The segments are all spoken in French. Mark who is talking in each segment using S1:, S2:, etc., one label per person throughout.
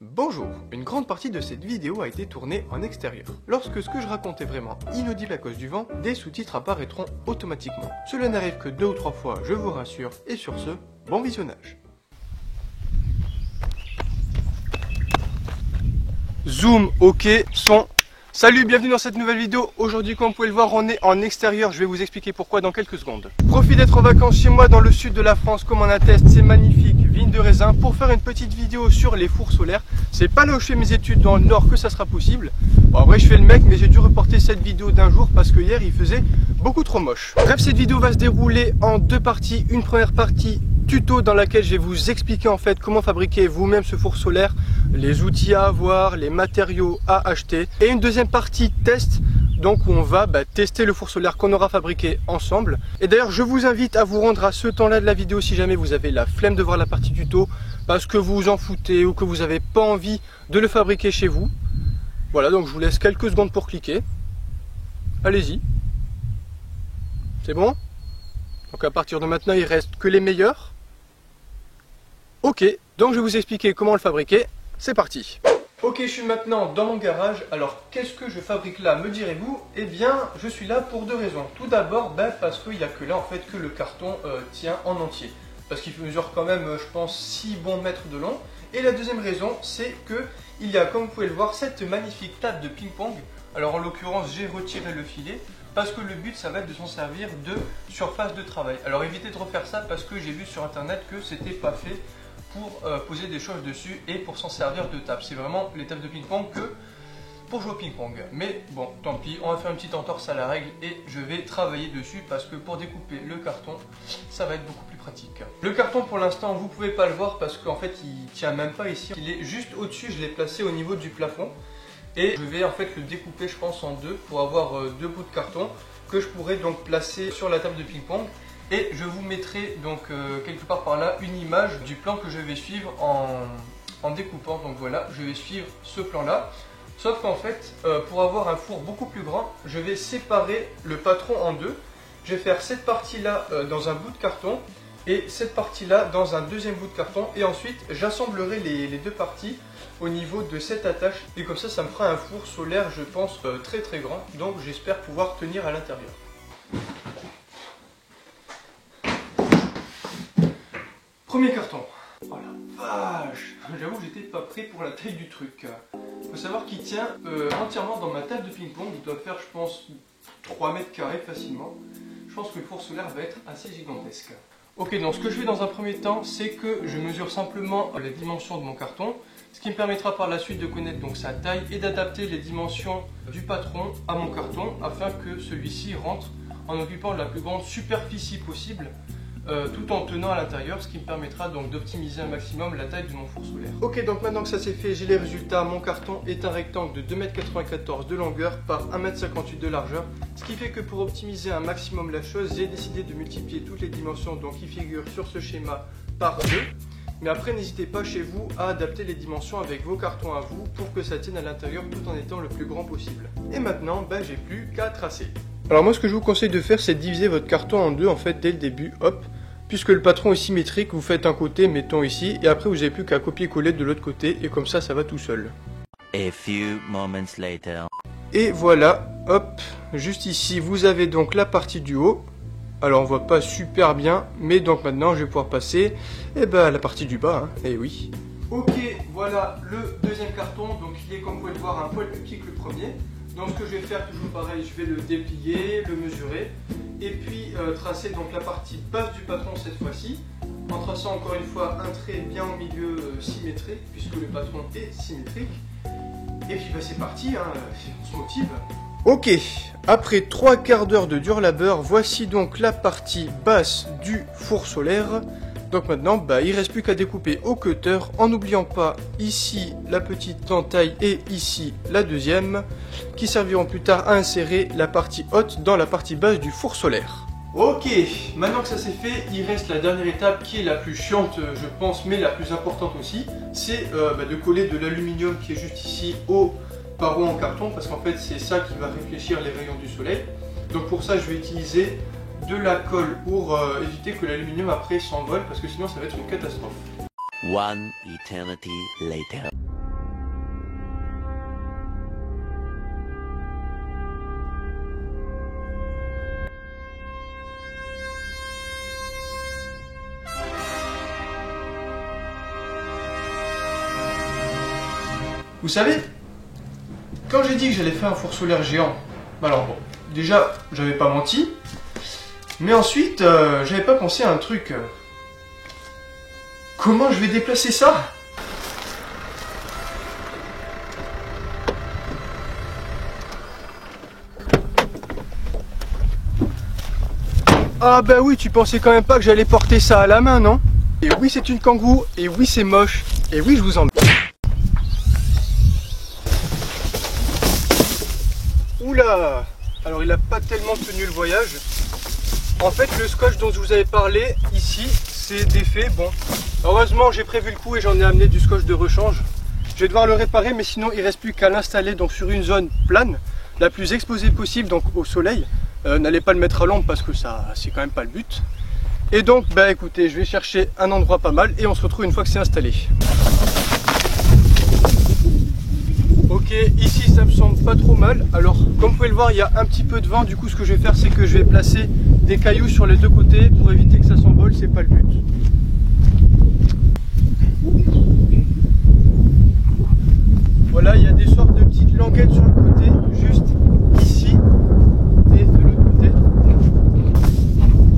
S1: Bonjour, une grande partie de cette vidéo a été tournée en extérieur. Lorsque ce que je raconte est vraiment inaudible à cause du vent, des sous-titres apparaîtront automatiquement. Cela n'arrive que 2 ou 3 fois, je vous rassure, et sur ce, bon visionnage. Zoom, ok, son. Salut, bienvenue dans cette nouvelle vidéo. Aujourd'hui, comme vous pouvez le voir, on est en extérieur. Je vais vous expliquer pourquoi dans quelques secondes. Profite d'être en vacances chez moi dans le sud de la France, comme on atteste, c'est magnifique, vigne de raisin, pour faire une petite vidéo sur les fours solaires. C'est pas là où je fais mes études dans le nord que ça sera possible. Bon, en vrai, je fais le mec, mais j'ai dû reporter cette vidéo d'un jour parce que hier, il faisait beaucoup trop moche. Bref, cette vidéo va se dérouler en 2 parties. Une première partie tuto dans laquelle je vais vous expliquer en fait comment fabriquer vous-même ce four solaire, les outils à avoir, les matériaux à acheter, et une deuxième partie test, donc où on va tester le four solaire qu'on aura fabriqué ensemble. Et d'ailleurs je vous invite à vous rendre à ce temps-là de la vidéo si jamais vous avez la flemme de voir la partie tuto parce que vous vous en foutez ou que vous n'avez pas envie de le fabriquer chez vous. Voilà, donc je vous laisse quelques secondes pour cliquer. Allez-y. C'est bon? Donc à partir de maintenant il reste que les meilleurs. Ok, donc je vais vous expliquer comment le fabriquer, c'est parti. Ok, je suis maintenant dans mon garage, alors qu'est-ce que je fabrique là, me direz-vous? Eh bien, je suis là pour 2 raisons. Tout d'abord, parce qu'il n'y a que là en fait que le carton tient en entier. Parce qu'il mesure quand même, je pense, 6 bons mètres de long. Et la deuxième raison, c'est que il y a, comme vous pouvez le voir, cette magnifique table de ping-pong. Alors en l'occurrence, j'ai retiré le filet. Parce que le but, ça va être de s'en servir de surface de travail. Alors évitez de refaire ça parce que j'ai vu sur internet que c'était pas fait pour poser des choses dessus et pour s'en servir de table. C'est vraiment les tables de ping-pong que pour jouer au ping-pong. Mais bon, tant pis, on va faire une petite entorse à la règle et je vais travailler dessus parce que pour découper le carton, ça va être beaucoup plus pratique. Le carton pour l'instant, vous pouvez pas le voir parce qu'en fait, il tient même pas ici. Il est juste au-dessus, je l'ai placé au niveau du plafond. Et je vais en fait le découper, je pense, en 2 pour avoir 2 bouts de carton que je pourrais donc placer sur la table de ping-pong. Et je vous mettrai donc quelque part par là une image du plan que je vais suivre en découpant. Donc voilà, je vais suivre ce plan là. Sauf qu'en fait, pour avoir un four beaucoup plus grand, je vais séparer le patron en 2. Je vais faire cette partie là dans un bout de carton et cette partie là dans un deuxième bout de carton. Et ensuite, j'assemblerai les 2 parties au niveau de cette attache. Et comme ça me fera un four solaire, je pense, très très grand. Donc j'espère pouvoir tenir à l'intérieur. Premier carton. Oh la vache! J'avoue que j'étais pas prêt pour la taille du truc. Il faut savoir qu'il tient entièrement dans ma table de ping-pong. Il doit faire, je pense, 3 mètres carrés facilement. Je pense que le four solaire va être assez gigantesque. Ok, donc ce que je fais dans un premier temps, c'est que je mesure simplement les dimensions de mon carton. Ce qui me permettra par la suite de connaître donc sa taille et d'adapter les dimensions du patron à mon carton afin que celui-ci rentre en occupant la plus grande superficie possible. Tout en tenant à l'intérieur, ce qui me permettra donc d'optimiser un maximum la taille de mon four solaire. Ok, donc maintenant que ça c'est fait, j'ai les résultats. Mon carton est un rectangle de 2,94 m de longueur par 1,58 m de largeur. Ce qui fait que pour optimiser un maximum la chose, j'ai décidé de multiplier toutes les dimensions donc qui figurent sur ce schéma par 2. Mais après, n'hésitez pas chez vous à adapter les dimensions avec vos cartons à vous pour que ça tienne à l'intérieur tout en étant le plus grand possible. Et maintenant, j'ai plus qu'à tracer. Alors moi, ce que je vous conseille de faire, c'est de diviser votre carton en 2 en fait dès le début, hop. Puisque le patron est symétrique, vous faites un côté, mettons ici, et après vous n'avez plus qu'à copier-coller de l'autre côté, et comme ça va tout seul.
S2: A few moments later.
S1: Et voilà, hop, juste ici, vous avez donc la partie du haut. Alors on voit pas super bien, mais donc maintenant je vais pouvoir passer à la partie du bas, hein, et oui. Ok, voilà le deuxième carton, donc il est comme vous pouvez le voir un poil plus petit que le premier. Donc ce que je vais faire, toujours pareil, je vais le déplier, le mesurer, et puis tracer donc la partie basse du patron cette fois-ci, en traçant encore une fois un trait bien au milieu symétrique, puisque le patron est symétrique. Et puis c'est parti, hein, on se motive. Ok, après 3 quarts d'heure de dur labeur, voici donc la partie basse du four solaire. Donc maintenant, il ne reste plus qu'à découper au cutter, en n'oubliant pas ici la petite entaille et ici la deuxième, qui serviront plus tard à insérer la partie haute dans la partie basse du four solaire. Ok, maintenant que ça c'est fait, il reste la dernière étape qui est la plus chiante, je pense, mais la plus importante aussi, c'est de coller de l'aluminium qui est juste ici au barreau en carton, parce qu'en fait c'est ça qui va réfléchir les rayons du soleil. Donc pour ça je vais utiliser de la colle pour éviter que l'aluminium après s'envole, parce que sinon ça va être une catastrophe.
S2: One eternity later.
S1: Vous savez, quand j'ai dit que j'allais faire un four solaire géant, alors bon, déjà, j'avais pas menti, mais ensuite, j'avais pas pensé à un truc. Comment je vais déplacer ça? Ah bah oui, tu pensais quand même pas que j'allais porter ça à la main, non? Et oui, c'est une Kangoo, et oui, c'est moche, et oui, je vous emmène. Oula! Alors il a pas tellement tenu le voyage. En fait, le scotch dont je vous avais parlé ici, c'est défait. Bon, heureusement j'ai prévu le coup et j'en ai amené du scotch de rechange. Je vais devoir le réparer, mais sinon il reste plus qu'à l'installer donc sur une zone plane, la plus exposée possible, donc au soleil. N'allez pas le mettre à l'ombre parce que ça, c'est quand même pas le but. Et donc, bah écoutez, je vais chercher un endroit pas mal et on se retrouve une fois que c'est installé. Ok, ici ça me semble pas trop mal. Alors, comme vous pouvez le voir, il y a un petit peu de vent. Du coup, ce que je vais faire, c'est que je vais placer des cailloux sur les deux côtés pour éviter que ça s'envole. C'est pas le but. Voilà, il y a des sortes de petites languettes sur le côté, juste ici et de l'autre côté.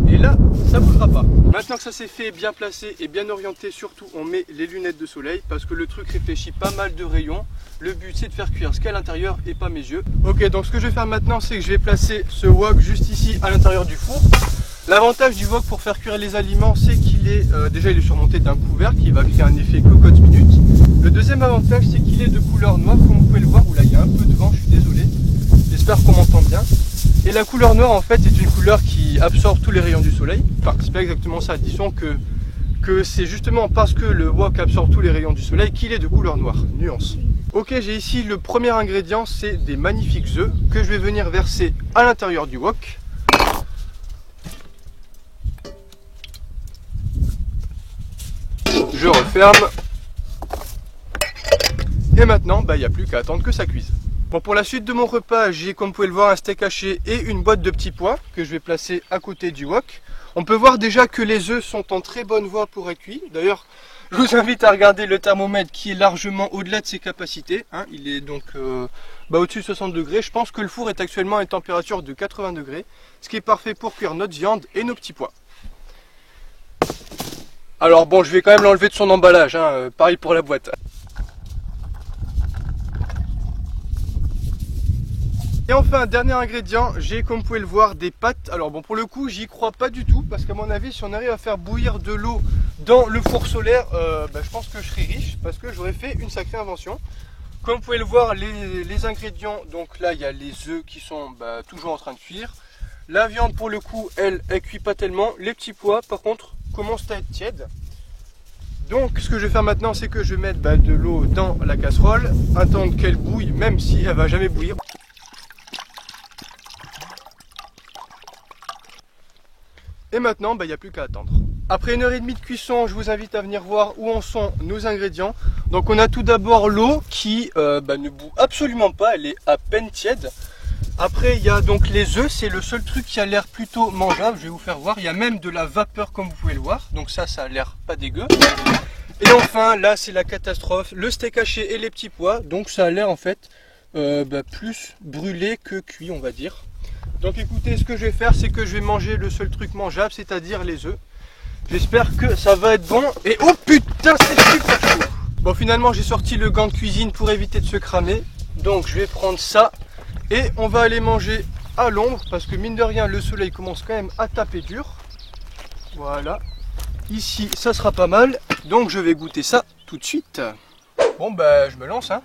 S1: Et là, ça bougera pas. Maintenant que ça s'est fait, bien placé et bien orienté, surtout on met les lunettes de soleil parce que le truc réfléchit pas mal de rayons. Le but c'est de faire cuire ce qu'il y a à l'intérieur et pas mes yeux. Ok, donc ce que je vais faire maintenant, c'est que je vais placer ce wok juste ici à l'intérieur du four. L'avantage du wok pour faire cuire les aliments, c'est qu'il est déjà il est surmonté d'un couvercle qui va créer un effet cocotte minute. Le deuxième avantage, c'est qu'il est de couleur noire, comme vous pouvez le voir. Oula, il y a un peu de vent, je suis désolé. J'espère qu'on m'entend bien. Et la couleur noire, en fait, est une couleur qui absorbe tous les rayons du soleil. Enfin, c'est pas exactement ça. Disons que c'est justement parce que le wok absorbe tous les rayons du soleil qu'il est de couleur noire. Nuance. Ok, j'ai ici le premier ingrédient, c'est des magnifiques œufs que je vais venir verser à l'intérieur du wok. Je referme. Et maintenant, il n'y a plus qu'à attendre que ça cuise. Bon, pour la suite de mon repas, j'ai, comme vous pouvez le voir, un steak haché et une boîte de petits pois que je vais placer à côté du wok. On peut voir déjà que les œufs sont en très bonne voie pour être cuits. D'ailleurs, je vous invite à regarder le thermomètre qui est largement au-delà de ses capacités. Hein, il est donc au-dessus de 60 degrés. Je pense que le four est actuellement à une température de 80 degrés, ce qui est parfait pour cuire notre viande et nos petits pois. Alors bon, je vais quand même l'enlever de son emballage, hein, pareil pour la boîte. Et enfin, dernier ingrédient, j'ai, comme vous pouvez le voir, des pâtes. Alors bon, pour le coup, j'y crois pas du tout, parce qu'à mon avis, si on arrive à faire bouillir de l'eau dans le four solaire, je pense que je serai riche, parce que j'aurais fait une sacrée invention. Comme vous pouvez le voir, les ingrédients, donc là, il y a les œufs qui sont toujours en train de cuire. La viande, pour le coup, elle cuit pas tellement. Les petits pois, par contre, commencent à être tièdes. Donc ce que je vais faire maintenant, c'est que je vais mettre de l'eau dans la casserole, attendre qu'elle bouille, même si elle va jamais bouillir. Et maintenant, il n'y a plus qu'à attendre. Après 1h30 de cuisson, je vous invite à venir voir où en sont nos ingrédients. Donc on a tout d'abord l'eau qui ne bout absolument pas, elle est à peine tiède. Après il y a donc les œufs, c'est le seul truc qui a l'air plutôt mangeable, je vais vous faire voir. Il y a même de la vapeur comme vous pouvez le voir, donc ça a l'air pas dégueu. Et enfin là c'est la catastrophe, le steak haché et les petits pois, donc ça a l'air en fait plus brûlé que cuit on va dire. Donc écoutez, ce que je vais faire, c'est que je vais manger le seul truc mangeable, c'est-à-dire les œufs. J'espère que ça va être bon. Et oh putain, c'est super chaud. Bon, finalement, j'ai sorti le gant de cuisine pour éviter de se cramer. Donc je vais prendre ça et on va aller manger à l'ombre parce que mine de rien, le soleil commence quand même à taper dur. Voilà. Ici, ça sera pas mal. Donc je vais goûter ça tout de suite. Bon, je me lance, hein.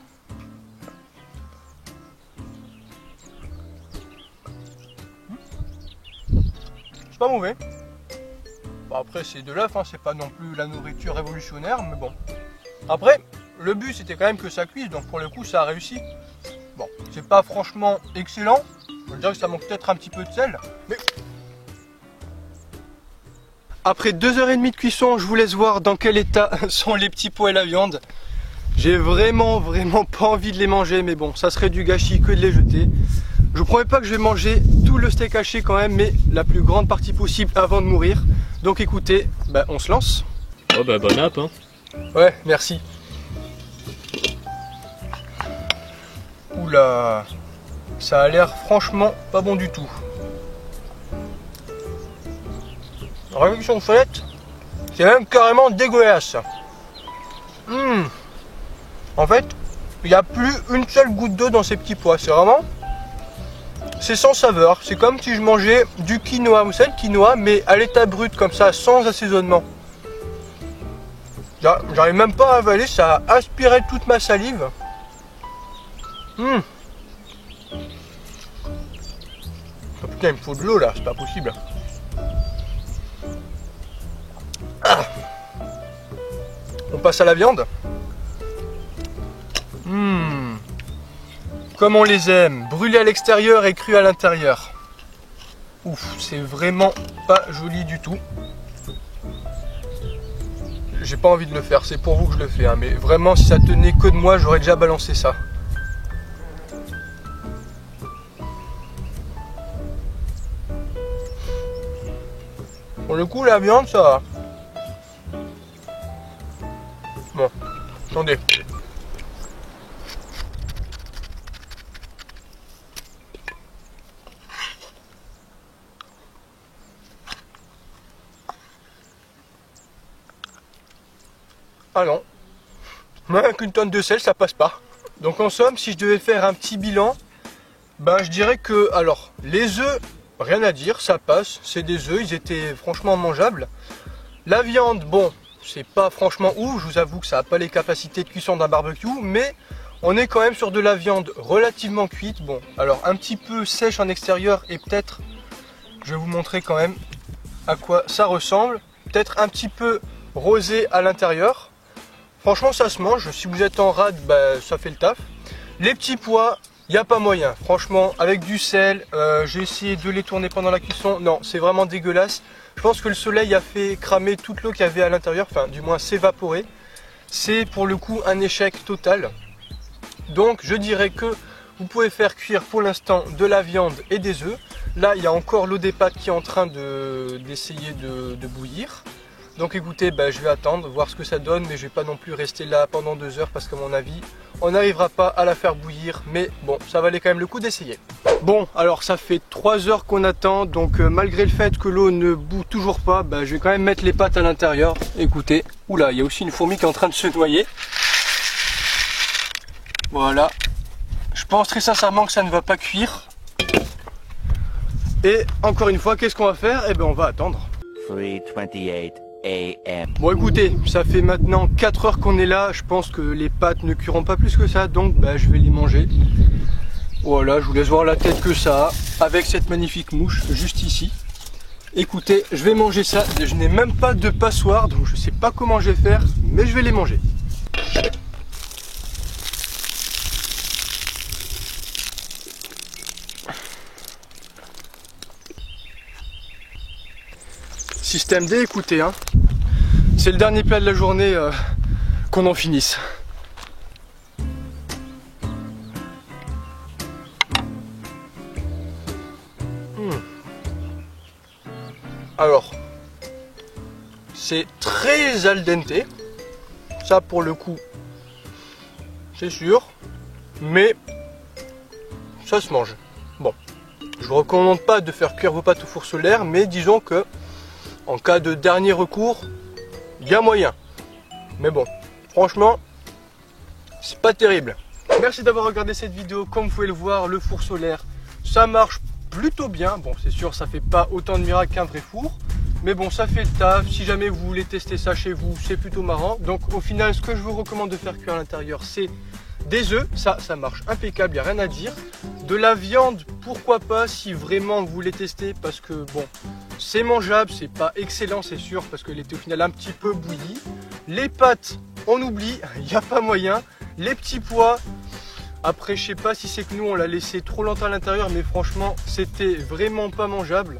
S1: C'est pas mauvais. Après c'est de l'œuf, hein, c'est pas non plus la nourriture révolutionnaire, mais bon. Après, le but c'était quand même que ça cuise, donc pour le coup ça a réussi. Bon, c'est pas franchement excellent. Je veux dire que ça manque peut-être un petit peu de sel, mais... Après 2h30 de cuisson, je vous laisse voir dans quel état sont les petits pois et la viande. J'ai vraiment pas envie de les manger, mais bon, ça serait du gâchis que de les jeter. Je vous promets pas que je vais manger tout le steak haché quand même, mais la plus grande partie possible avant de mourir. Donc écoutez, on se lance.
S3: Oh bon app hein.
S1: Ouais, merci. Oula, ça a l'air franchement pas bon du tout. Réduction faite, c'est même carrément dégueulasse. En fait, il n'y a plus une seule goutte d'eau dans ces petits pois. C'est vraiment... C'est sans saveur. C'est comme si je mangeais du quinoa. Vous savez le quinoa, mais à l'état brut comme ça, sans assaisonnement. J'arrive même pas à avaler, ça a aspiré toute ma salive. Oh putain, il me faut de l'eau là, c'est pas possible. On passe à la viande. Comme on les aime, brûlés à l'extérieur et crus à l'intérieur. Ouf, c'est vraiment pas joli du tout. J'ai pas envie de le faire, c'est pour vous que je le fais, hein, mais vraiment si ça tenait que de moi, j'aurais déjà balancé ça. Pour le coup, la viande, ça va. Bon, attendez. Ah non, même avec une tonne de sel, ça passe pas. Donc en somme, si je devais faire un petit bilan, ben je dirais que, alors, les œufs, rien à dire, ça passe. C'est des œufs, ils étaient franchement mangeables. La viande, bon, c'est pas franchement ouf, je vous avoue que ça n'a pas les capacités de cuisson d'un barbecue, mais on est quand même sur de la viande relativement cuite. Bon, alors un petit peu sèche en extérieur et peut-être, je vais vous montrer quand même à quoi ça ressemble. Peut-être un petit peu rosé à l'intérieur. Franchement, ça se mange. Si vous êtes en rade, bah, ça fait le taf. Les petits pois, il n'y a pas moyen. Franchement, avec du sel, j'ai essayé de les tourner pendant la cuisson. Non, c'est vraiment dégueulasse. Je pense que le soleil a fait cramer toute l'eau qu'il y avait à l'intérieur. Enfin, du moins s'évaporer. C'est pour le coup un échec total. Donc, je dirais que vous pouvez faire cuire pour l'instant de la viande et des œufs. Là, il y a encore l'eau des pâtes qui est en train d'essayer de bouillir. Donc écoutez, je vais attendre, voir ce que ça donne, mais je vais pas non plus rester là pendant 2 heures parce qu'à mon avis, on n'arrivera pas à la faire bouillir, mais bon, ça valait quand même le coup d'essayer. Bon, alors ça fait 3 heures qu'on attend, donc malgré le fait que l'eau ne bout toujours pas, je vais quand même mettre les pâtes à l'intérieur. Écoutez, oula, il y a aussi une fourmi qui est en train de se noyer. Voilà, je pense très sincèrement que ça ne va pas cuire. Et encore une fois, qu'est-ce qu'on va faire? Eh bien, on va attendre.
S2: 3:28 AM.
S1: Bon écoutez, ça fait maintenant 4 heures qu'on est là, je pense que les pâtes ne cuiront pas plus que ça, donc je vais les manger. Voilà, je vous laisse voir la tête que ça a, avec cette magnifique mouche juste ici. Écoutez, je vais manger ça, je n'ai même pas de passoire, donc je sais pas comment je vais faire, mais je vais les manger. Système D, écoutez, hein. C'est le dernier plat de la journée, qu'on en finisse. Alors, c'est très al dente, ça pour le coup, c'est sûr, mais ça se mange. Bon, je vous recommande pas de faire cuire vos pâtes au four solaire, mais disons que en cas de dernier recours, il y a moyen. Mais bon, franchement, c'est pas terrible. Merci d'avoir regardé cette vidéo. Comme vous pouvez le voir, le four solaire, ça marche plutôt bien. Bon, c'est sûr, ça fait pas autant de miracles qu'un vrai four. Mais bon, ça fait le taf. Si jamais vous voulez tester ça chez vous, c'est plutôt marrant. Donc au final, ce que je vous recommande de faire cuire à l'intérieur, c'est des œufs. Ça marche impeccable, il n'y a rien à dire. De la viande, pourquoi pas, si vraiment vous voulez tester. Parce que bon, c'est mangeable, c'est pas excellent, c'est sûr, parce qu'elle était au final un petit peu bouillie. Les pâtes, on oublie, il n'y a pas moyen. Les petits pois, après je sais pas si c'est que nous on l'a laissé trop longtemps à l'intérieur, mais franchement c'était vraiment pas mangeable.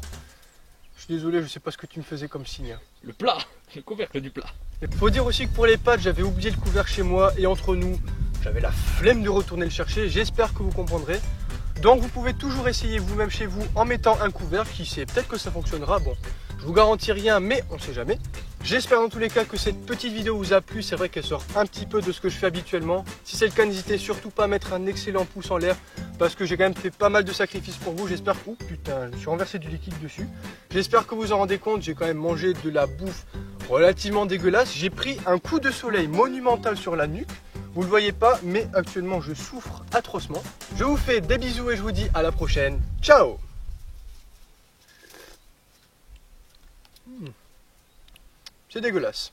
S1: Je suis désolé, je sais pas ce que tu me faisais comme signe.
S3: Le plat, le couvercle du plat.
S1: Il faut dire aussi que pour les pâtes, j'avais oublié le couvercle chez moi, et entre nous, j'avais la flemme de retourner le chercher. J'espère que vous comprendrez. Donc vous pouvez toujours essayer vous-même chez vous en mettant un couvercle, qui sait, peut-être que ça fonctionnera. Bon, je vous garantis rien, mais on sait jamais. J'espère dans tous les cas que cette petite vidéo vous a plu. C'est vrai qu'elle sort un petit peu de ce que je fais habituellement. Si c'est le cas, n'hésitez surtout pas à mettre un excellent pouce en l'air parce que j'ai quand même fait pas mal de sacrifices pour vous. J'espère que... Ouh putain, je me suis renversé du liquide dessus. J'espère que vous en rendez compte. J'ai quand même mangé de la bouffe relativement dégueulasse. J'ai pris un coup de soleil monumental sur la nuque. Vous le voyez pas, mais actuellement je souffre atrocement. Je vous fais des bisous et je vous dis à la prochaine. Ciao! C'est dégueulasse.